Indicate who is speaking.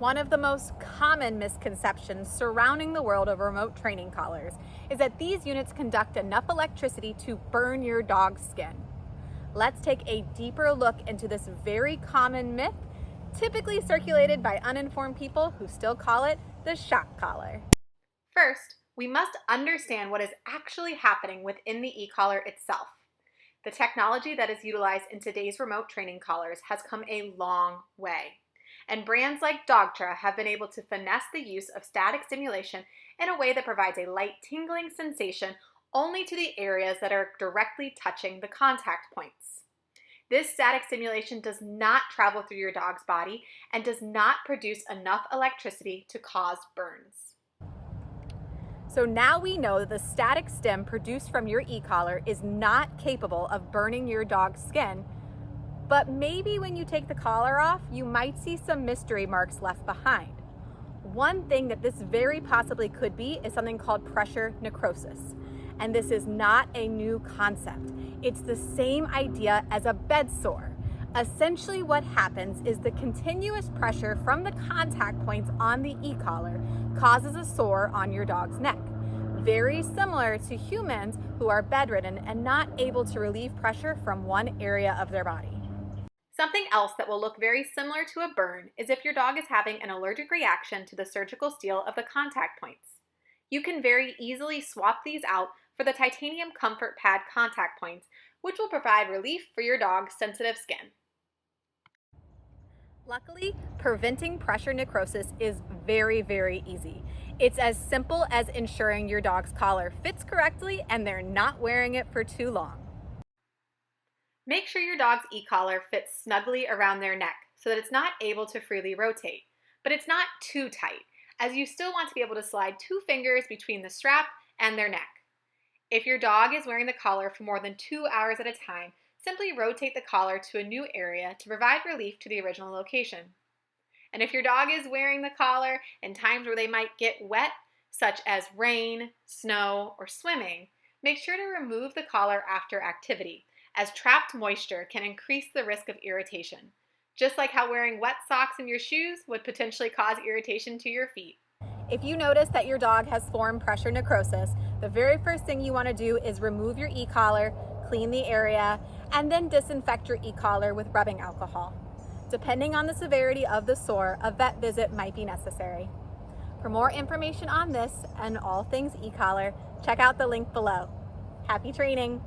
Speaker 1: One of the most common misconceptions surrounding the world of remote training collars is that these units conduct enough electricity to burn your dog's skin. Let's take a deeper look into this very common myth, typically circulated by uninformed people who still call it the shock collar. First, we must understand what is actually happening within the e-collar itself. The technology that is utilized in today's remote training collars has come a long way. And brands like Dogtra have been able to finesse the use of static stimulation in a way that provides a light tingling sensation only to the areas that are directly touching the contact points. This static stimulation does not travel through your dog's body and does not produce enough electricity to cause burns. So now we know that the static stim produced from your e-collar is not capable of burning your dog's skin, but maybe when you take the collar off, you might see some mystery marks left behind. One thing that this very possibly could be is something called pressure necrosis. And this is not a new concept. It's the same idea as a bed sore. Essentially what happens is the continuous pressure from the contact points on the e-collar causes a sore on your dog's neck. Very similar to humans who are bedridden and not able to relieve pressure from one area of their body. Something else that will look very similar to a burn is if your dog is having an allergic reaction to the surgical steel of the contact points. You can very easily swap these out for the titanium comfort pad contact points, which will provide relief for your dog's sensitive skin. Luckily, preventing pressure necrosis is very, very easy. It's as simple as ensuring your dog's collar fits correctly and they're not wearing it for too long. Make sure your dog's e-collar fits snugly around their neck so that it's not able to freely rotate, but it's not too tight, as you still want to be able to slide 2 fingers between the strap and their neck. If your dog is wearing the collar for more than 2 hours at a time, simply rotate the collar to a new area to provide relief to the original location. And if your dog is wearing the collar in times where they might get wet, such as rain, snow, or swimming, make sure to remove the collar after activity, as trapped moisture can increase the risk of irritation, just like how wearing wet socks in your shoes would potentially cause irritation to your feet. If you notice that your dog has formed pressure necrosis, the very first thing you want to do is remove your e-collar, clean the area, and then disinfect your e-collar with rubbing alcohol. Depending on the severity of the sore, a vet visit might be necessary. For more information on this and all things e-collar, check out the link below. Happy training!